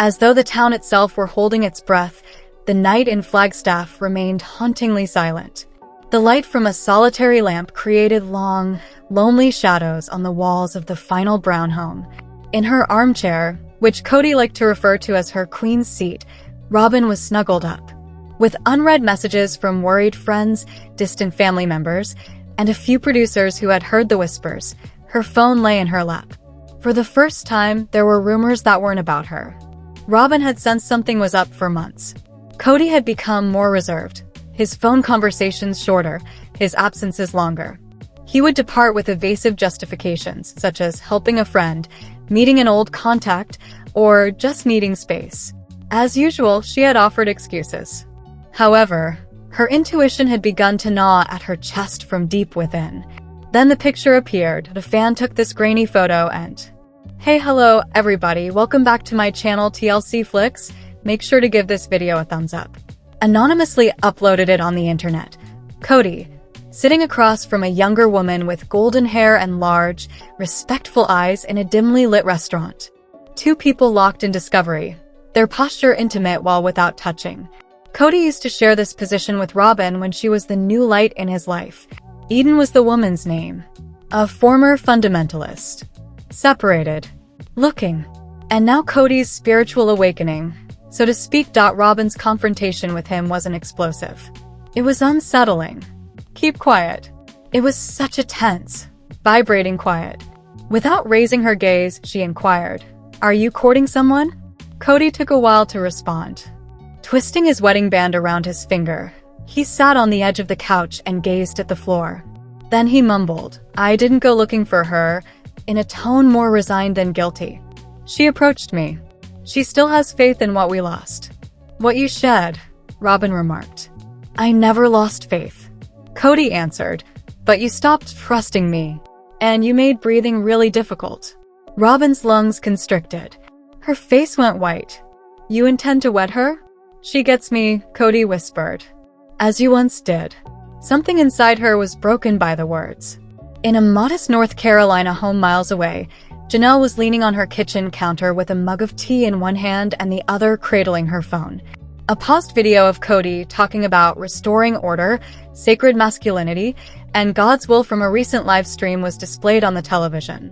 As though the town itself were holding its breath, the night in Flagstaff remained hauntingly silent. The light from a solitary lamp created long, lonely shadows on the walls of the final Brown home. In her armchair, which Cody liked to refer to as her queen's seat, Robyn was snuggled up. With unread messages from worried friends, distant family members, and a few producers who had heard the whispers, her phone lay in her lap. For the first time, there were rumors that weren't about her. Robyn had sensed something was up for months. Cody had become more reserved, his phone conversations shorter, his absences longer. He would depart with evasive justifications, such as helping a friend, meeting an old contact, or just needing space. As usual, she had offered excuses. However, her intuition had begun to gnaw at her chest from deep within. Then the picture appeared. The fan took this grainy photo and... Hey, hello, everybody. Welcome back to my channel TLC Flicks. Make sure to give this video a thumbs up. Anonymously uploaded it on the internet. Cody, sitting across from a younger woman with golden hair and large, respectful eyes in a dimly lit restaurant. Two people locked in discovery, their posture intimate while without touching. Cody used to share this position with Robyn when she was the new light in his life. Eden was the woman's name. A former fundamentalist. Separated. Looking. And now Cody's spiritual awakening, so to speak. Robyn's confrontation with him wasn't explosive. It was unsettling. Keep quiet. It was such a tense, vibrating quiet. Without raising her gaze, she inquired, "Are you courting someone?" Cody took a while to respond. Twisting his wedding band around his finger, he sat on the edge of the couch and gazed at the floor. Then he mumbled, "I didn't go looking for her," in a tone more resigned than guilty. "She approached me. She still has faith in what we lost." "What you shed," Robyn remarked. "I never lost faith," Cody answered, "but you stopped trusting me, and you made breathing really difficult." Robyn's lungs constricted. Her face went white. "You intend to wed her?" "She gets me," Cody whispered. "As you once did." Something inside her was broken by the words. In a modest North Carolina home miles away, Janelle was leaning on her kitchen counter with a mug of tea in one hand and the other cradling her phone. A paused video of Cody talking about restoring order, sacred masculinity, and God's will from a recent live stream was displayed on the television.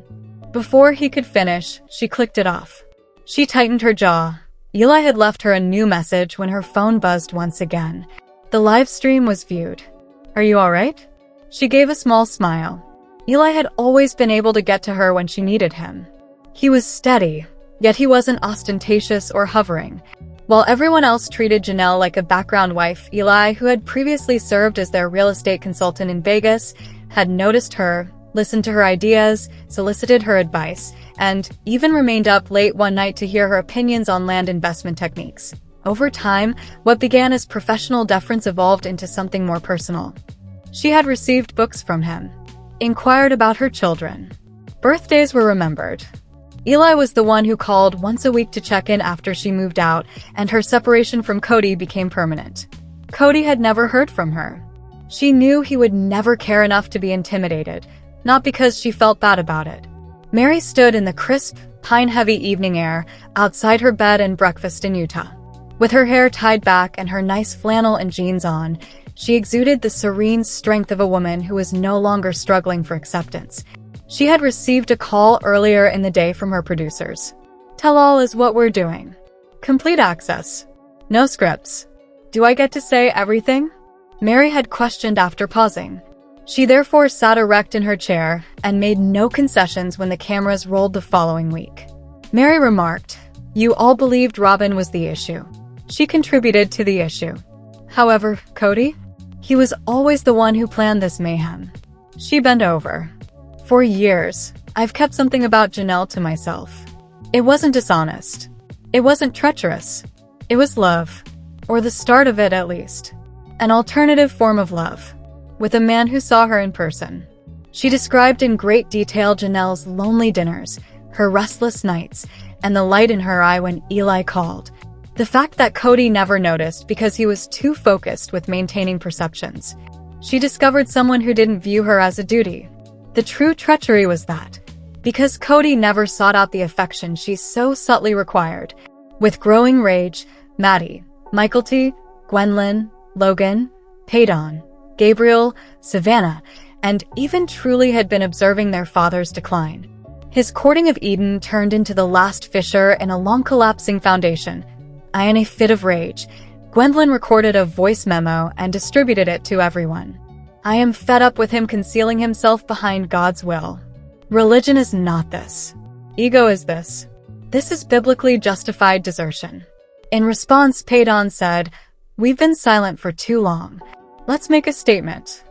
Before he could finish, she clicked it off. She tightened her jaw. Eli had left her a new message when her phone buzzed once again. The live stream was viewed. "Are you all right?" She gave a small smile. Eli had always been able to get to her when she needed him. He was steady, yet he wasn't ostentatious or hovering. While everyone else treated Janelle like a background wife, Eli, who had previously served as their real estate consultant in Vegas, had noticed her, listened to her ideas, solicited her advice, and even remained up late one night to hear her opinions on land investment techniques. Over time, what began as professional deference evolved into something more personal. She had received books from him, inquired about her children. Birthdays were remembered. Eli was the one who called once a week to check in after she moved out, and her separation from Cody became permanent. Cody had never heard from her. She knew he would never care enough to be intimidated, not because she felt bad about it. Meri stood in the crisp, pine-heavy evening air outside her bed and breakfast in Utah. With her hair tied back and her nice flannel and jeans on, she exuded the serene strength of a woman who was no longer struggling for acceptance. She had received a call earlier in the day from her producers. "Tell all is what we're doing. Complete access. No scripts. Do I get to say everything?" Meri had questioned after pausing. She therefore sat erect in her chair and made no concessions when the cameras rolled the following week. Meri remarked, "You all believed Robyn was the issue. She contributed to the issue. However, Cody? He was always the one who planned this mayhem." She bent over. "For years, I've kept something about Janelle to myself. It wasn't dishonest. It wasn't treacherous. It was love. Or the start of it, at least. An alternative form of love. With a man who saw her in person." She described in great detail Janelle's lonely dinners, her restless nights, and the light in her eye when Eli called. The fact that Cody never noticed because he was too focused with maintaining perceptions. She discovered someone who didn't view her as a duty. The true treachery was that, because Cody never sought out the affection she so subtly required, With growing rage, Maddie, Michaelty, Gwendolyn, Logan, Paydon, Gabriel, Savannah, and even Truly had been observing their father's decline. His courting of Eden turned into the last fissure in a long-collapsing foundation. In a fit of rage, Gwendolyn recorded a voice memo and distributed it to everyone. I am fed up with him concealing himself behind God's will. Religion is not this. Ego is this. This is biblically justified desertion. In response, Paydon said, "We've been silent for too long. Let's make a statement.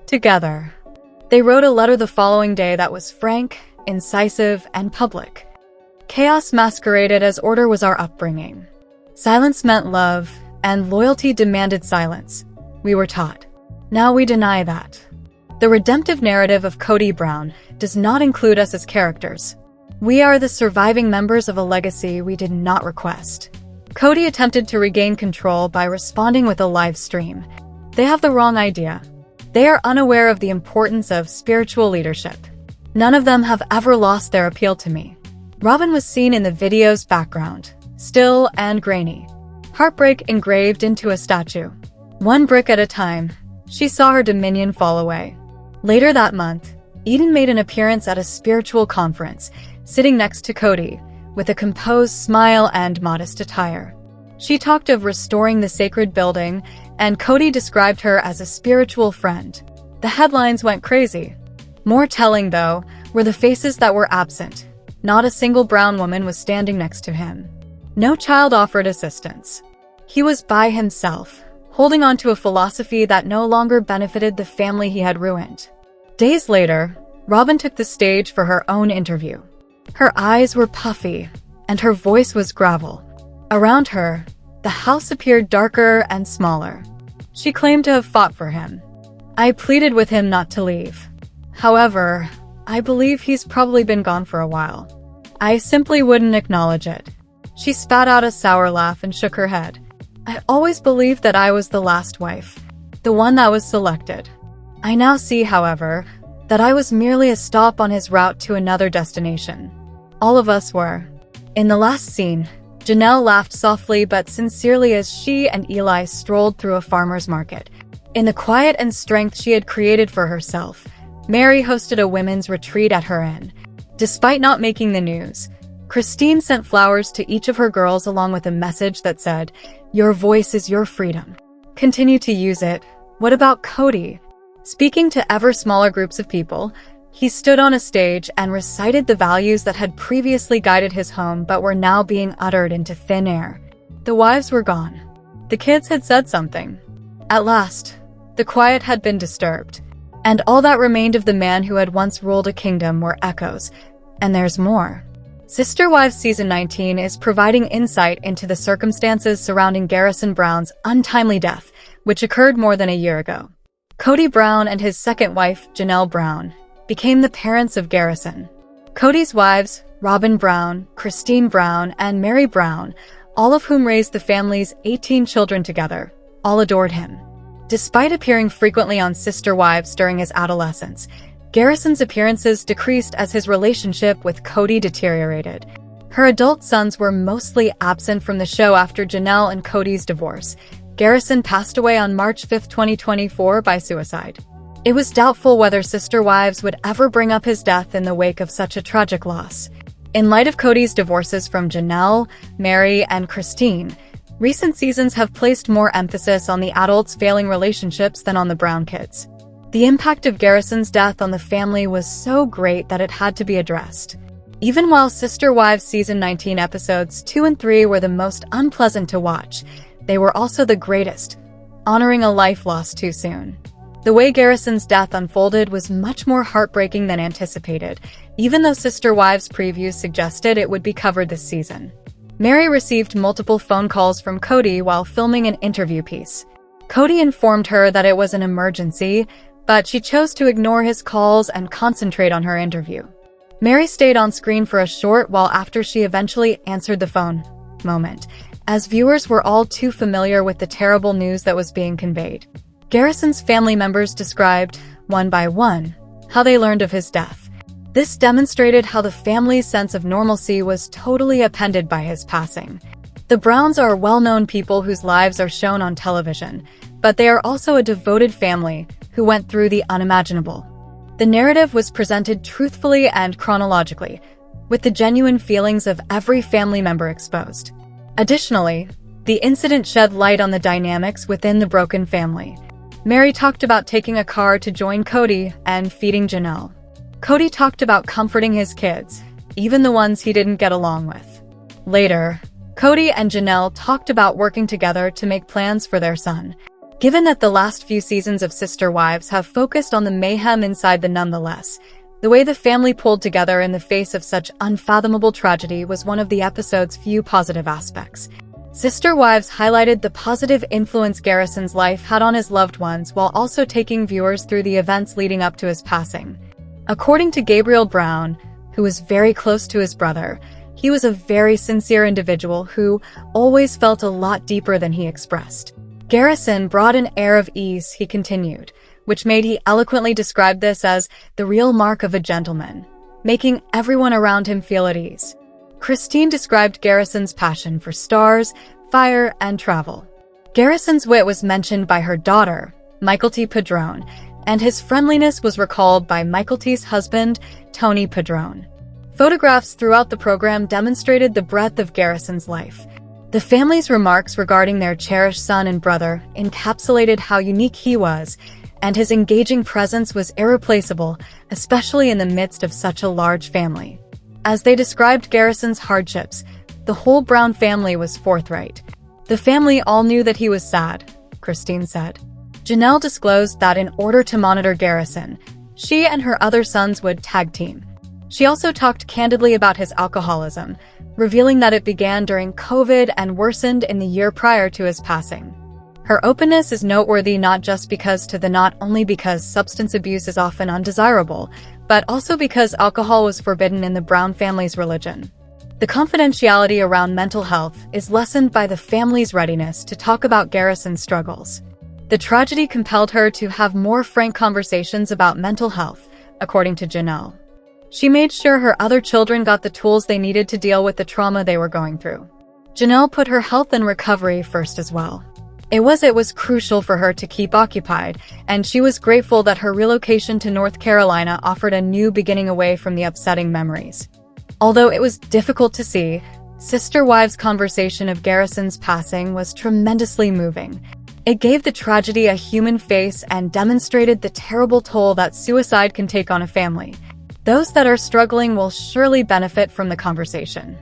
Together." They wrote a letter the following day that was frank, incisive, and public. Chaos masqueraded as order was our upbringing. Silence meant love, and loyalty demanded silence. We were taught. Now we deny that. The redemptive narrative of Kody Brown does not include us as characters. We are the surviving members of a legacy we did not request. Kody attempted to regain control by responding with a live stream. They have the wrong idea. They are unaware of the importance of spiritual leadership. None of them have ever lost their appeal to me. Robyn was seen in the video's background, still and grainy. Heartbreak engraved into a statue. One brick at a time, she saw her dominion fall away. Later that month, Eden made an appearance at a spiritual conference, sitting next to Kody, with a composed smile and modest attire. She talked of restoring the sacred building, and Kody described her as a spiritual friend. The headlines went crazy. More telling, though, were the faces that were absent. Not a single brown woman was standing next to him. No child offered assistance. He was by himself, holding on to a philosophy that no longer benefited the family he had ruined. Days later, Robyn took the stage for her own interview. Her eyes were puffy, and her voice was gravel. Around her, the house appeared darker and smaller. She claimed to have fought for him. I pleaded with him not to leave. However, I believe he's probably been gone for a while. I simply wouldn't acknowledge it. She spat out a sour laugh and shook her head. I always believed that I was the last wife, the one that was selected. I now see, however, that I was merely a stop on his route to another destination. All of us were. In the last scene, Janelle laughed softly but sincerely as she and Eli strolled through a farmer's market. In the quiet and strength she had created for herself, Meri hosted a women's retreat at her inn. Despite not making the news, Christine sent flowers to each of her girls along with a message that said, "Your voice is your freedom. Continue to use it." What about Kody? Speaking to ever smaller groups of people, he stood on a stage and recited the values that had previously guided his home but were now being uttered into thin air. The wives were gone. The kids had said something. At last, the quiet had been disturbed, and all that remained of the man who had once ruled a kingdom were echoes. And there's more. Sister Wives Season 19 is providing insight into the circumstances surrounding Garrison Brown's untimely death, which occurred more than a year ago. Kody Brown and his second wife, Janelle Brown, became the parents of Garrison. Kody's wives, Robyn Brown, Christine Brown, and Meri Brown, all of whom raised the family's 18 children together, all adored him. Despite appearing frequently on Sister Wives during his adolescence, Garrison's appearances decreased as his relationship with Kody deteriorated. Her adult sons were mostly absent from the show after Janelle and Kody's divorce. Garrison passed away on March 5, 2024 by suicide. It was doubtful whether Sister Wives would ever bring up his death in the wake of such a tragic loss. In light of Kody's divorces from Janelle, Meri, and Christine, recent seasons have placed more emphasis on the adults' failing relationships than on the Brown kids. The impact of Garrison's death on the family was so great that it had to be addressed. Even while Sister Wives Season 19 episodes 2 and 3 were the most unpleasant to watch, they were also the greatest, honoring a life lost too soon. The way Garrison's death unfolded was much more heartbreaking than anticipated, even though Sister Wives previews suggested it would be covered this season. Meri received multiple phone calls from Kody while filming an interview piece. Kody informed her that it was an emergency, but she chose to ignore his calls and concentrate on her interview. Meri stayed on screen for a short while after she eventually answered the phone moment, as viewers were all too familiar with the terrible news that was being conveyed. Garrison's family members described, one by one, how they learned of his death. This demonstrated how the family's sense of normalcy was totally upended by his passing. The Browns are well-known people whose lives are shown on television, but they are also a devoted family who went through the unimaginable. The narrative was presented truthfully and chronologically, with the genuine feelings of every family member exposed. Additionally, the incident shed light on the dynamics within the broken family. Meri talked about taking a car to join Cody and feeding Janelle. Cody talked about comforting his kids, even the ones he didn't get along with. Later, Cody and Janelle talked about working together to make plans for their son. Given that the last few seasons of Sister Wives have focused on the mayhem inside the nonetheless, the way the family pulled together in the face of such unfathomable tragedy was one of the episode's few positive aspects. Sister Wives highlighted the positive influence Garrison's life had on his loved ones while also taking viewers through the events leading up to his passing. According to Gabriel Brown, who was very close to his brother, he was a very sincere individual who always felt a lot deeper than he expressed. Garrison brought an air of ease, he continued, which made he eloquently describe this as the real mark of a gentleman, making everyone around him feel at ease. Christine described Garrison's passion for stars, fire, and travel. Garrison's wit was mentioned by her daughter, Michael T. Padrone, and his friendliness was recalled by Michael T.'s husband, Tony Padrone. Photographs throughout the program demonstrated the breadth of Garrison's life. The family's remarks regarding their cherished son and brother encapsulated how unique he was, and his engaging presence was irreplaceable, especially in the midst of such a large family. As they described Garrison's hardships, the whole Brown family was forthright. The family all knew that he was sad, Christine said. Janelle disclosed that in order to monitor Garrison, she and her other sons would tag team. She also talked candidly about his alcoholism, revealing that it began during COVID and worsened in the year prior to his passing. Her openness is noteworthy not only because substance abuse is often undesirable, but also because alcohol was forbidden in the Brown family's religion. The confidentiality around mental health is lessened by the family's readiness to talk about Garrison's struggles. The tragedy compelled her to have more frank conversations about mental health, according to Janelle. She made sure her other children got the tools they needed to deal with the trauma they were going through. Janelle put her health and recovery first as well. It was crucial for her to keep occupied, and she was grateful that her relocation to North Carolina offered a new beginning away from the upsetting memories. Although it was difficult to see, Sister Wives' conversation of Garrison's passing was tremendously moving. It gave the tragedy a human face and demonstrated the terrible toll that suicide can take on a family. Those that are struggling will surely benefit from the conversation.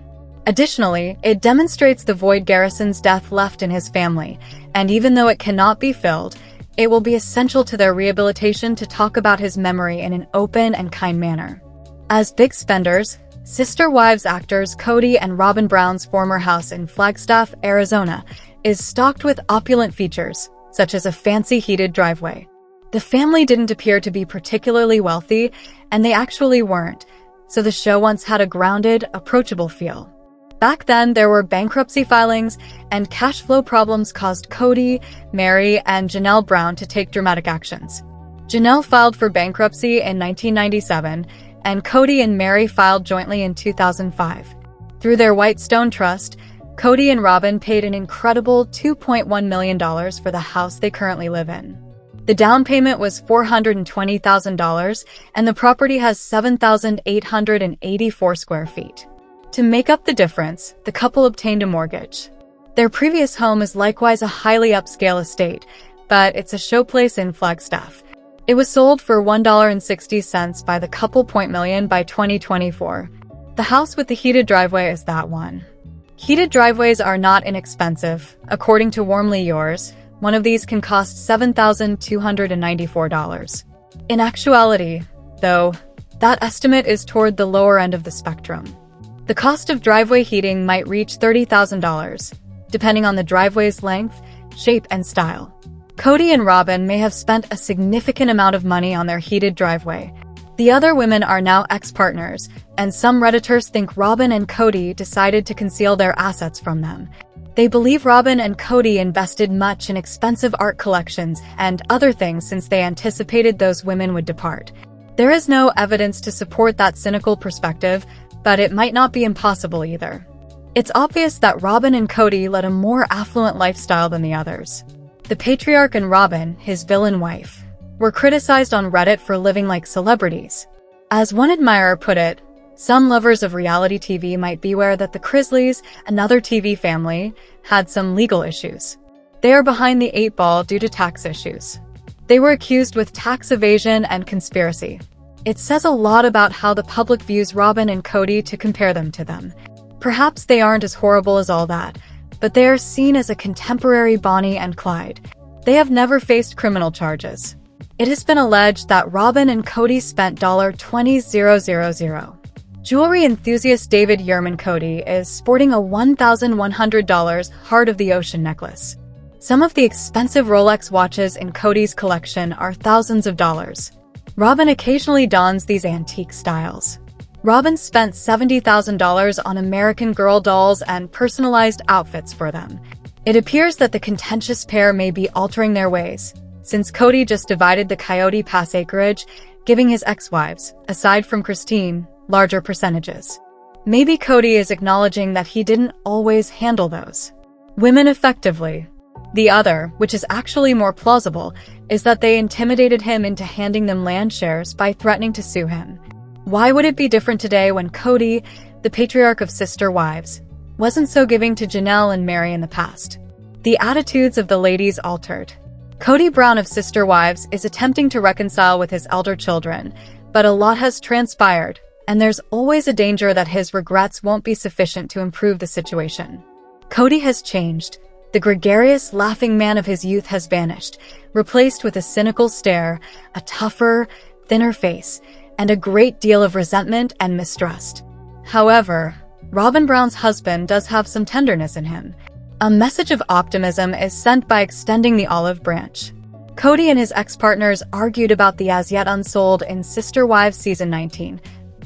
Additionally, it demonstrates the void Garrison's death left in his family, and even though it cannot be filled, it will be essential to their rehabilitation to talk about his memory in an open and kind manner. As big spenders, Sister Wives actors Cody and Robyn Brown's former house in Flagstaff, Arizona, is stocked with opulent features, such as a fancy heated driveway. The family didn't appear to be particularly wealthy, and they actually weren't, so the show once had a grounded, approachable feel. Back then, there were bankruptcy filings, and cash flow problems caused Cody, Meri, and Janelle Brown to take dramatic actions. Janelle filed for bankruptcy in 1997, and Cody and Meri filed jointly in 2005. Through their Whitestone Trust, Cody and Robyn paid an incredible $2.1 million for the house they currently live in. The down payment was $420,000, and the property has 7,884 square feet. To make up the difference, the couple obtained a mortgage. Their previous home is likewise a highly upscale estate, but it's a showplace in Flagstaff. It was sold for $1.60 by the couple $1 by 2024. The house with the heated driveway is that one. Heated driveways are not inexpensive. According to Warmly Yours, one of these can cost $7,294. In actuality, though, that estimate is toward the lower end of the spectrum. The cost of driveway heating might reach $30,000, depending on the driveway's length, shape, and style. Cody and Robyn may have spent a significant amount of money on their heated driveway. The other women are now ex-partners, and some Redditors think Robyn and Cody decided to conceal their assets from them. They believe Robyn and Cody invested much in expensive art collections and other things since they anticipated those women would depart. There is no evidence to support that cynical perspective, but it might not be impossible either. It's obvious that Robyn and Cody led a more affluent lifestyle than the others. The patriarch and Robyn, his villain wife, were criticized on Reddit for living like celebrities. As one admirer put it, some lovers of reality TV might beware that the Chrisleys, another TV family, had some legal issues. They are behind the 8 ball due to tax issues. They were accused with tax evasion and conspiracy. It says a lot about how the public views Robyn and Cody to compare them to them. Perhaps they aren't as horrible as all that, but they are seen as a contemporary Bonnie and Clyde. They have never faced criminal charges. It has been alleged that Robyn and Cody spent $20,000. Jewelry enthusiast David Yerman Cody is sporting a $1,100 Heart of the Ocean necklace. Some of the expensive Rolex watches in Cody's collection are thousands of dollars. Robyn occasionally dons these antique styles. Robyn spent $70,000 on American Girl dolls and personalized outfits for them. It appears that the contentious pair may be altering their ways, since Cody just divided the Coyote Pass acreage, giving his ex-wives, aside from Christine, larger percentages. Maybe Cody is acknowledging that he didn't always handle those women effectively. The other, which is actually more plausible, is that they intimidated him into handing them land shares by threatening to sue him. Why would it be different today when Cody, the patriarch of sister wives, wasn't so giving to Janelle and Meri in the past? The attitudes of the ladies altered. Cody Brown of Sister Wives is attempting to reconcile with his elder children, but a lot has transpired, and there's always a danger that his regrets won't be sufficient to improve the situation. Cody has changed. The gregarious, laughing man of his youth has vanished, replaced with a cynical stare, a tougher, thinner face, and a great deal of resentment and mistrust. However, Robyn Brown's husband does have some tenderness in him. A message of optimism is sent by extending the olive branch. Cody and his ex-partners argued about the as-yet unsold in Sister Wives Season 19.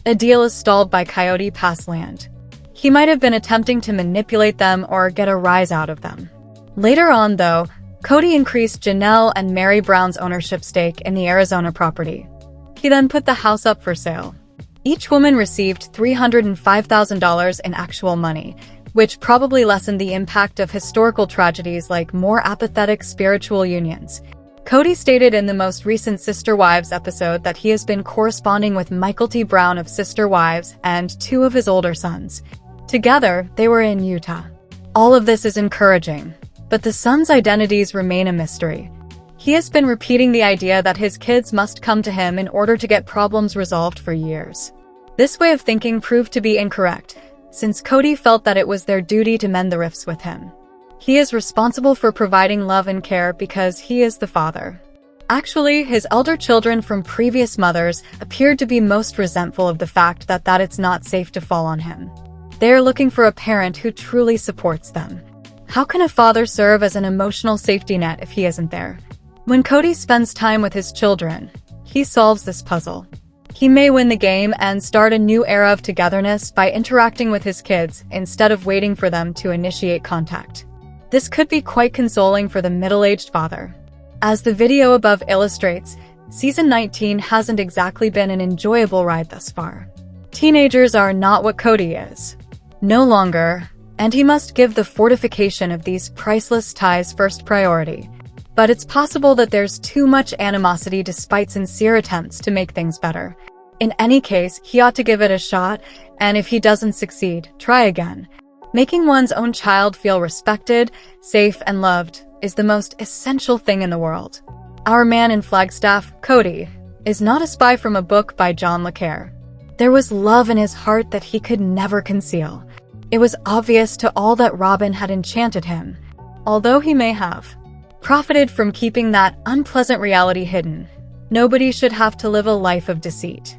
A deal is stalled by Coyote Pass land. He might have been attempting to manipulate them or get a rise out of them. Later on, though, Cody increased Janelle and Meri Brown's ownership stake in the Arizona property. He then put the house up for sale. Each woman received $305,000 in actual money, which probably lessened the impact of historical tragedies like more apathetic spiritual unions. Cody stated in the most recent Sister Wives episode that he has been corresponding with Michael T. Brown of Sister Wives and 2 of his older sons. Together, they were in Utah. All of this is encouraging, but the sons' identities remain a mystery. He has been repeating the idea that his kids must come to him in order to get problems resolved for years. This way of thinking proved to be incorrect, since Cody felt that it was their duty to mend the rifts with him. He is responsible for providing love and care because he is the father. Actually, his elder children from previous mothers appeared to be most resentful of the fact that it's not safe to fall on him. They are looking for a parent who truly supports them. How can a father serve as an emotional safety net if he isn't there? When Cody spends time with his children, he solves this puzzle. He may win the game and start a new era of togetherness by interacting with his kids instead of waiting for them to initiate contact. This could be quite consoling for the middle-aged father. As the video above illustrates, Season 19 hasn't exactly been an enjoyable ride thus far. Teenagers are not what Cody is. No longer, and he must give the fortification of these priceless ties first priority. But it's possible that there's too much animosity despite sincere attempts to make things better. In any case, he ought to give it a shot, and if he doesn't succeed, try again. Making one's own child feel respected, safe, and loved is the most essential thing in the world. Our man in Flagstaff, Cody, is not a spy from a book by John le Carre. There was love in his heart that he could never conceal. It was obvious to all that Robyn had enchanted him, although he may have profited from keeping that unpleasant reality hidden. Nobody should have to live a life of deceit.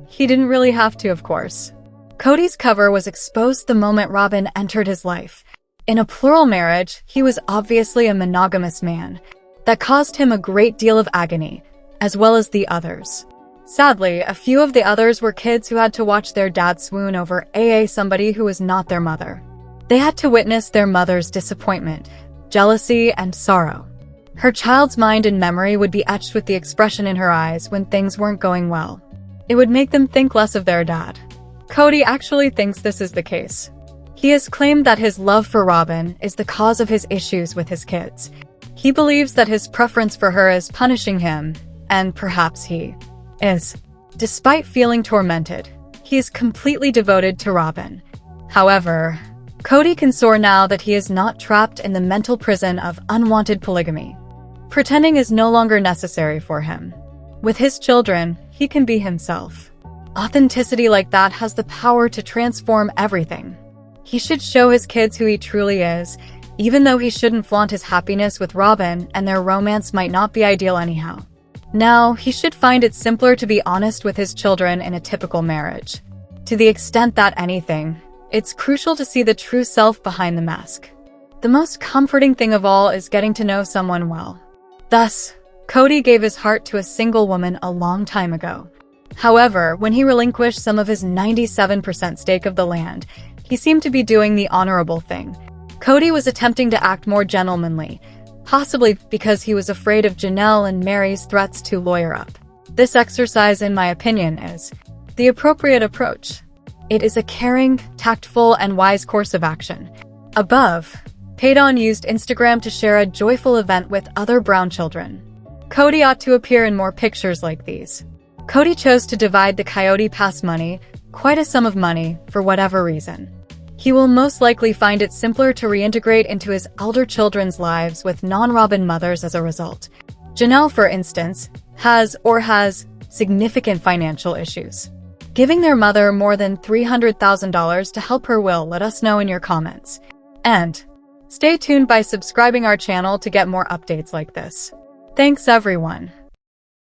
He didn't really have to, of course. Cody's cover was exposed the moment Robyn entered his life. In a plural marriage, he was obviously a monogamous man. That caused him a great deal of agony, as well as the others. Sadly, a few of the others were kids who had to watch their dad swoon over somebody who was not their mother. They had to witness their mother's disappointment, jealousy, and sorrow. Her child's mind and memory would be etched with the expression in her eyes when things weren't going well. It would make them think less of their dad. Cody actually thinks this is the case. He has claimed that his love for Robyn is the cause of his issues with his kids. He believes that his preference for her is punishing him, and perhaps he is. Despite feeling tormented, he is completely devoted to Robyn. However, Cody can soar now that he is not trapped in the mental prison of unwanted polygamy. Pretending is no longer necessary for him. With his children, he can be himself. Authenticity like that has the power to transform everything. He should show his kids who he truly is, even though he shouldn't flaunt his happiness with Robyn and their romance might not be ideal anyhow. Now, he should find it simpler to be honest with his children in a typical marriage. To the extent that anything, it's crucial to see the true self behind the mask. The most comforting thing of all is getting to know someone well. Thus, Cody gave his heart to a single woman a long time ago. However, when he relinquished some of his 97% stake of the land, he seemed to be doing the honorable thing. Cody was attempting to act more gentlemanly, possibly because he was afraid of Janelle and Meri's threats to lawyer up. This exercise, in my opinion, is the appropriate approach. It is a caring, tactful, and wise course of action. Above, Paydon used Instagram to share a joyful event with other brown children. Cody ought to appear in more pictures like these. Cody chose to divide the Coyote Pass money, quite a sum of money, for whatever reason. He will most likely find it simpler to reintegrate into his elder children's lives with non-Robyn mothers as a result. Janelle, for instance, has significant financial issues. Giving their mother more than $300,000 to help her will let us know in your comments. And stay tuned by subscribing our channel to get more updates like this. Thanks everyone.